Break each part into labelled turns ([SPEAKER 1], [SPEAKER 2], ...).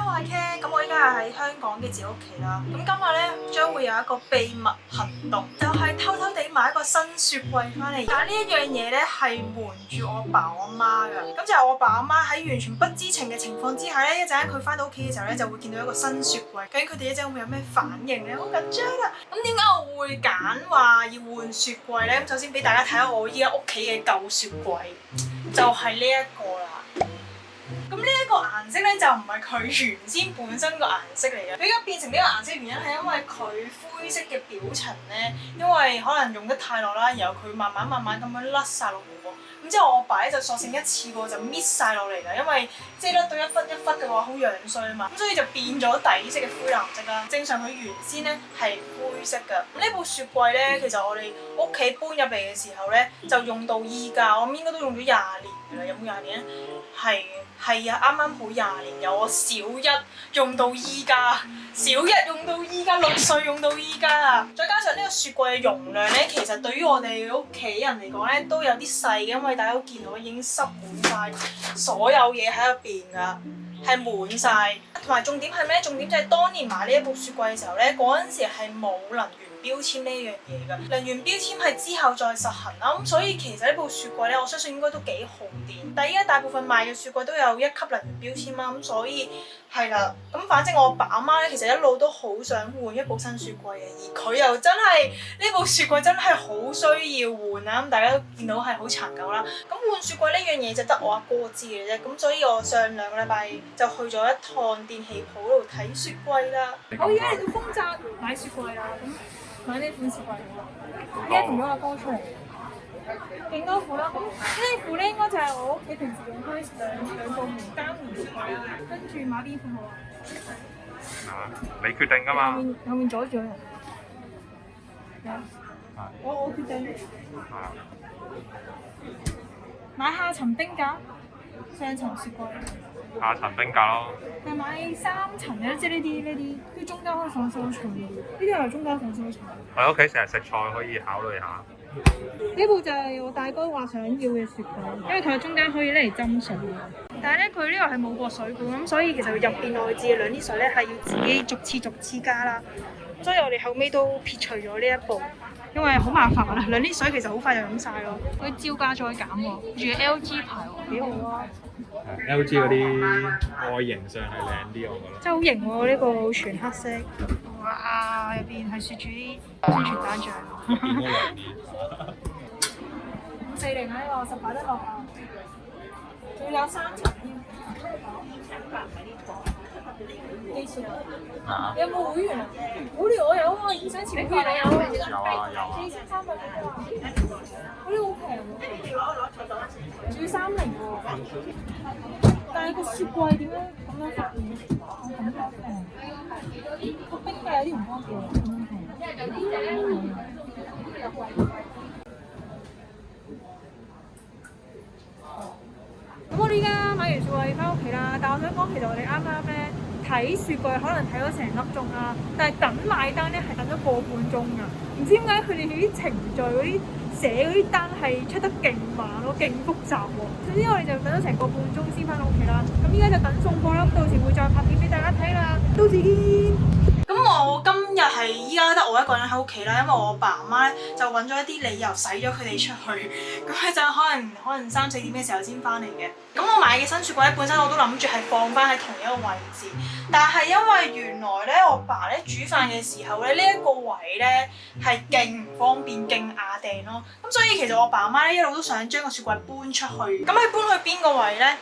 [SPEAKER 1] 我係 Ken，咁我依家係喺香港嘅自己屋企啦。咁今日咧將會有一個秘密行動，就係偷偷地買一個新雪櫃翻嚟。但係呢一樣嘢咧係瞞住我爸我媽㗎。咁就係我爸我媽喺完全不知情嘅情況之下咧，一陣間佢翻到屋企嘅時候咧就會見到一個新雪櫃。究竟佢哋一陣會有咩反應咧？好緊張啊！咁點解我會揀話要換雪櫃咧？咁首先俾大家睇下我依家屋企嘅舊雪櫃，就係呢一個啦。咁呢一個顏色咧就唔係佢原先本身個顏色嚟嘅，比較變成呢個顏色原因係因為佢灰色嘅表層咧，因為可能用得太耐啦，然後佢慢慢咁樣甩晒落嚟喎。咁之後我爸咧就索性一次過就搣晒落嚟啦，因為即係甩到一忽一忽嘅話好樣衰啊嘛，咁所以就變咗底色嘅灰藍色啦。正常佢原先咧係灰色㗎。咁呢部雪櫃咧，其實我哋屋企搬入嚟嘅時候咧就用到依家，我諗應該都用咗20年㗎啦，有冇20年咧？係啊，啱啱好20年，由我小一用到依家，小一用到依家，6歲用到依家啊！再加上呢個雪櫃嘅容量咧，其實對於我哋屋企人嚟講咧都有啲細嘅，因為大家都見到已經塞滿晒所有嘢喺入邊㗎，係滿晒。同埋重點係咩？重點就係當年買呢一部雪櫃嘅時候咧，嗰陣時係冇能源標籤呢樣嘢㗎，能源標籤係之後再實行啦，咁所以其實呢部雪櫃咧，我相信應該都幾耗電。但係依家大部分賣嘅雪櫃都有1級能源標籤啦，咁所以係啦，咁反正我爸阿媽咧其實一路都好想換一部新雪櫃嘅，而佢又真係呢部雪櫃真係好需要換啊！咁大家都見到係好殘舊啦。咁換雪櫃呢樣嘢就得我阿哥知嘅啫，咁所以我上2個禮拜就去咗一趟電器鋪度睇雪櫃啦。我而家嚟到豐澤買雪櫃啦，咁。買呢款雪櫃啦，依家同咗阿哥出嚟，勁多款啦。咁呢款咧應該就係我屋企平時用開兩部門單門雪櫃啦。跟住買邊款好啊？
[SPEAKER 2] 你決定㗎嘛？
[SPEAKER 1] 後面阻住人。我決定。買下層冰格，上層雪櫃。
[SPEAKER 2] 下層冰格咯。
[SPEAKER 1] 係買3層嘅，即係呢啲，跟住中間可以放收藏。呢啲係中間放收藏。
[SPEAKER 2] 我喺屋企成日食菜，可以考慮下。
[SPEAKER 1] 呢部就係我大哥話想要嘅雪櫃，因為佢中間可以拎嚟斟水。但係咧，佢呢個係冇個水管，咁所以其實入邊內置嘅兩啲水咧係要自己逐次加啦。所以我哋後尾都撇除咗呢一步，因為好麻煩啦。兩啲水其實好快就飲晒咯。佢照價再減喎，仲要 LG 牌喎，幾好啊
[SPEAKER 2] ！LG 嗰啲外形上係靚啲，我覺得。
[SPEAKER 1] 真係好型喎！呢個全黑色，哇！入邊係雪住啲宣傳單張。
[SPEAKER 2] 變咗2年。
[SPEAKER 1] 540呢個18得落啊！仲有3層添。幾錢啊？你有冇會員啊？好似我有啊，2箱前會員你有啊？
[SPEAKER 2] 有啊。
[SPEAKER 1] 4300蚊啊！嗰啲好平喎，仲要30喎。但係個雪櫃點樣咁樣發現？咁樣平，個冰櫃有啲唔方便，咁樣平。咁我哋依家買完雪櫃翻屋企啦，但我想講其實我哋啱啱咧睇雪櫃可能睇咗成粒鐘啦，但係等買單咧係等咗個半鐘㗎，唔知點解佢哋啲程序嗰啲寫嗰啲單係出得勁慢咯，勁複雜喎。總之我哋就等咗成個半鐘先翻到屋企啦，咁依家就等送貨啦，到時會再拍片俾大家睇啦，到時見。咁我今日係依家得我一個人喺屋企啦，因為我爸媽咧就揾咗一啲理由使咗佢哋出去，咁佢就可能3、4點嘅時候先翻嚟嘅。咁我買嘅新雪櫃本身我都諗住係放翻喺同一個位置，但係因為原來咧我爸咧煮飯嘅時候咧呢一個位咧係勁唔方便、勁壓定咯，咁所以其實我爸媽咧一路都想將個雪櫃搬出去。咁佢搬去邊個位咧？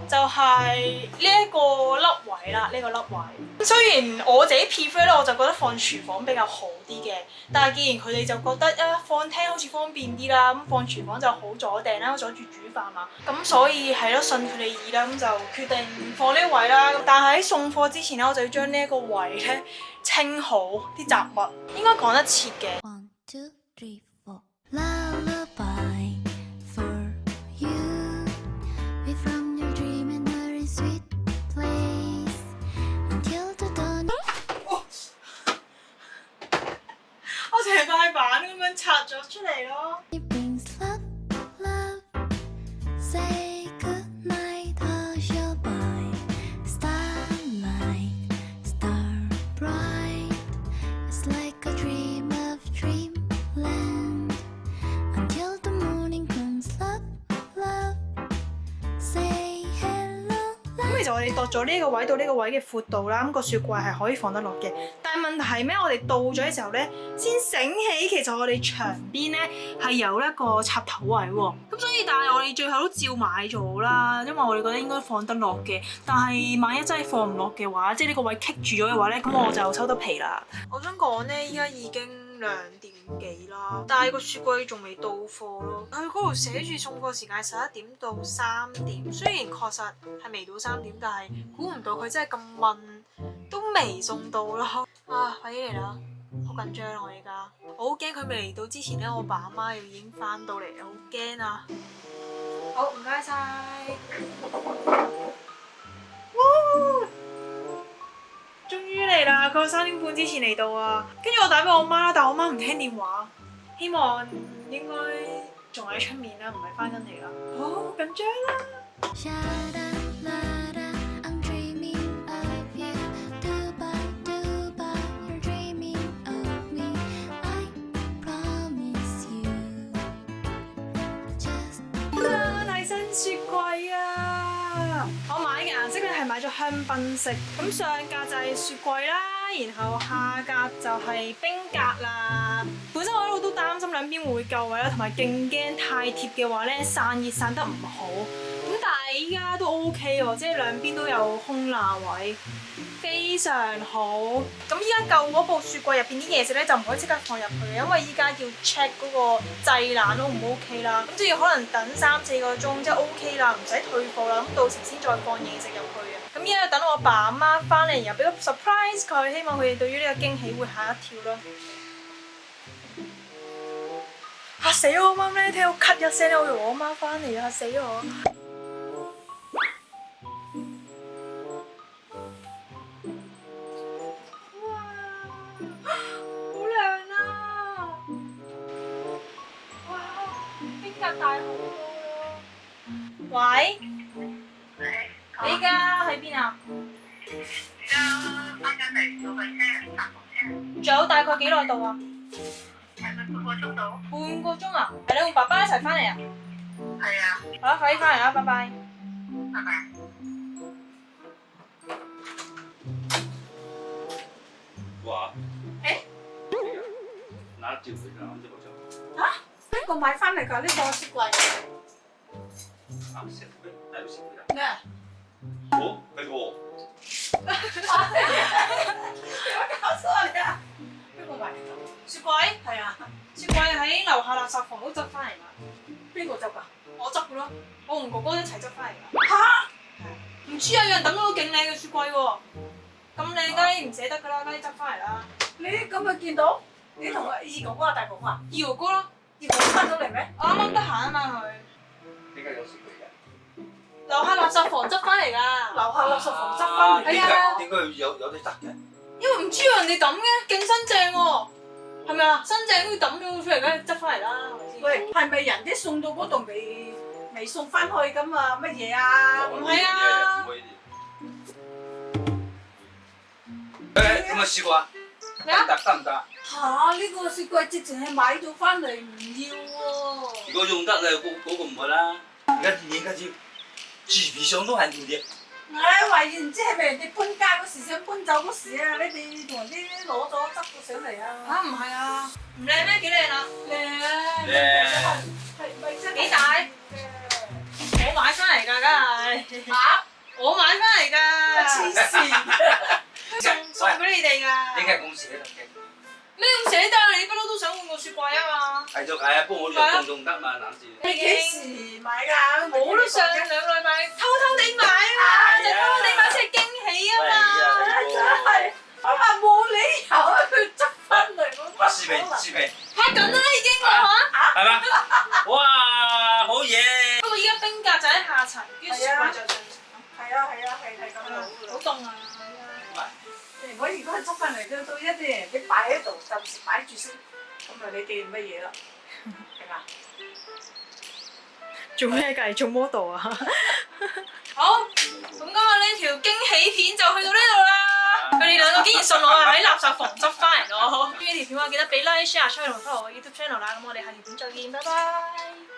[SPEAKER 1] 就係呢一個凹位啦，呢個凹位。雖然我自己 prefer 咧，我就覺得放廚房比較好啲嘅，但係既然佢哋就覺得放廳好似方便啲啦，咁放廚房就好阻埞啦，阻住煮飯嘛，咁所以係咯，順佢哋意啦，咁就決定放呢位啦。但係喺送貨之前咧，我就要將呢一個位咧清好啲雜物，應該趕得切嘅。
[SPEAKER 3] 1, 2, 3, 4. Lullaby for you. We from your dream in a very sweet place until the dawn.
[SPEAKER 1] 我成塊板咁樣拆咗出嚟咯。
[SPEAKER 3] It brings love, love. Say goodnight, hush your
[SPEAKER 1] 度咗呢個位到呢個位嘅闊度啦，咁個雪櫃係可以放得落嘅。但係問題係咩？我哋到咗嘅時候咧，先醒起其實我哋牆邊咧係有一個插頭位喎。咁所以但係我哋最後都照買咗啦，因為我哋覺得應該放得落嘅。但係萬一真係放唔落嘅話，即係呢個位棘住咗嘅話咧，咁我就收得皮啦。我想講咧，依家已經2點幾啦，但係個雪櫃仲未到貨咯。佢嗰度寫住送貨時間11點到3點，雖然確實係未到3點，但係估唔到佢真係咁問，都未送到咯。啊，快啲嚟啦！好緊張啊！我而家，我好驚佢未嚟到之前咧，我爸阿媽又已經翻到嚟，好驚啊！好，唔該晒。終於嚟啦！佢3點半之前嚟到啊，跟住我打俾我媽，但我媽唔聽電話，希望應該仲喺出面啦，唔係翻緊嚟啦。好緊張啦！
[SPEAKER 3] Sha-da-la-da, I'm dreaming of you. Do-ba-do-ba, you're dreaming of me. I promise you. Just
[SPEAKER 1] 係新雪櫃啊！我買嘅顏色咧係買咗香檳色，咁上格就係雪櫃啦，然後下格就係冰格啦。本身我一路都擔心兩邊會夠位啦，同埋勁驚太貼嘅話咧散熱散得唔好。咁但係依家都 OK 喎，即係兩邊都有空罅位，非常好。咁依家舊嗰部雪櫃入邊啲嘢食咧就唔可以即刻放入去嘅，因為依家要 check 嗰個製冷都唔 OK 啦。咁即係可能等3-4個鐘，即係 OK 啦，唔使退貨啦。咁到時先再放嘢食入去嘅。咁依家等我爸阿媽翻嚟，然後俾個 surprise 佢，希望佢哋對於呢個驚喜會嚇一跳啦。嚇死我！啱啱咧聽到咳一聲咧，我以為我媽翻嚟，嚇死我！大好多咯！喂，你而家喺邊啊？而家翻緊嚟，坐緊車，搭火車。仲有大概幾耐到啊？係咪半個鐘到？半個鐘啊？係你同爸爸一齊翻嚟啊？係啊。好啦，快啲翻嚟啦，拜拜。拜拜。
[SPEAKER 4] 哇！
[SPEAKER 5] 誒？
[SPEAKER 4] 拿酒回家，這個酒。
[SPEAKER 5] 嚇？呢個買翻嚟㗎，呢個雪櫃。
[SPEAKER 4] 啊，雪櫃，哪有雪櫃啊？
[SPEAKER 5] 咩？
[SPEAKER 4] 哦，係喎。
[SPEAKER 5] 有冇搞錯啊你啊？邊個買嚟㗎？
[SPEAKER 1] 雪櫃？
[SPEAKER 5] 係啊。
[SPEAKER 1] 雪櫃喺樓下垃圾房都執翻嚟㗎。
[SPEAKER 5] 邊個執㗎？
[SPEAKER 1] 我執㗎咯，我同哥哥一齊執翻嚟㗎。嚇！唔知啊，有人等到個勁靚嘅雪櫃喎。咁靚梗係唔捨得㗎啦，梗係執翻嚟啦。
[SPEAKER 5] 你咁咪見到？你同二哥哥啊，大哥哥啊？
[SPEAKER 1] 二哥哥咯。
[SPEAKER 5] 二哥哥翻到嚟咩？
[SPEAKER 1] 我啱啱得閒啊嘛佢。
[SPEAKER 4] 點解有雪櫃嘅？
[SPEAKER 1] 樓下垃圾房執翻嚟㗎。
[SPEAKER 5] 樓下垃圾房執翻嚟。
[SPEAKER 1] 係啊。
[SPEAKER 4] 點解有啲得嘅？
[SPEAKER 1] 因為唔知有人哋抌嘅，勁新淨喎，係咪啊？新淨都要抌咗出嚟，梗係執翻嚟啦，係咪先？
[SPEAKER 5] 喂，係咪人哋送到嗰度未送翻去咁啊？乜嘢啊？
[SPEAKER 1] 唔係啊。
[SPEAKER 4] 誒，咁啊試過啊？
[SPEAKER 1] 咩啊？
[SPEAKER 4] 得唔得？
[SPEAKER 5] 嚇！呢個雪櫃直情係買咗翻嚟唔要喎。
[SPEAKER 4] 如果用得嘅嗰個唔會啦。而家要紙皮箱都係要嘅。
[SPEAKER 5] 唉，懷疑唔知係咪人哋搬家嗰時想搬走嗰時啊？你哋同人哋攞咗執到上嚟啊？
[SPEAKER 1] 嚇唔係啊？唔靚咩？幾靚啊？
[SPEAKER 5] 靚。係咪真係
[SPEAKER 1] 幾大？我買翻嚟㗎，梗係。嚇！我買翻嚟㗎。
[SPEAKER 5] 黐線！
[SPEAKER 1] 送俾你哋㗎。
[SPEAKER 4] 點解咁捨得嘅？
[SPEAKER 1] 咩咁捨得？你不嬲都想換個雪櫃啊嘛。
[SPEAKER 4] 係就係啊，不過我哋用得嘛，諗住。
[SPEAKER 5] 你幾時買㗎？
[SPEAKER 1] 我都上2個禮拜偷偷地買啊嘛，就偷偷地買先係驚喜啊嘛。
[SPEAKER 5] 真係，我話冇理由去執翻嚟喎。
[SPEAKER 4] 試味。
[SPEAKER 1] 拍緊啦已經係嘛？
[SPEAKER 4] 係嘛？哇，好嘢！
[SPEAKER 1] 不過依家冰格就喺下層，跟住雪櫃就上層。
[SPEAKER 5] 係啊，係咁樣。
[SPEAKER 1] 好凍啊！
[SPEAKER 5] 我如果係執翻嚟都一啲人哋擺喺度，暫時擺住先。咁啊，你哋乜嘢啦？係嘛？
[SPEAKER 1] 做咩㗎？做 model 啊？好，咁今日呢條驚喜片就去到呢度啦。佢哋兩個竟然信我係喺垃圾房執翻嚟咯。中意條片嘅話記得俾 like、share 出去同 follow 我 YouTube channel 啦。咁我哋下條片再見，拜拜。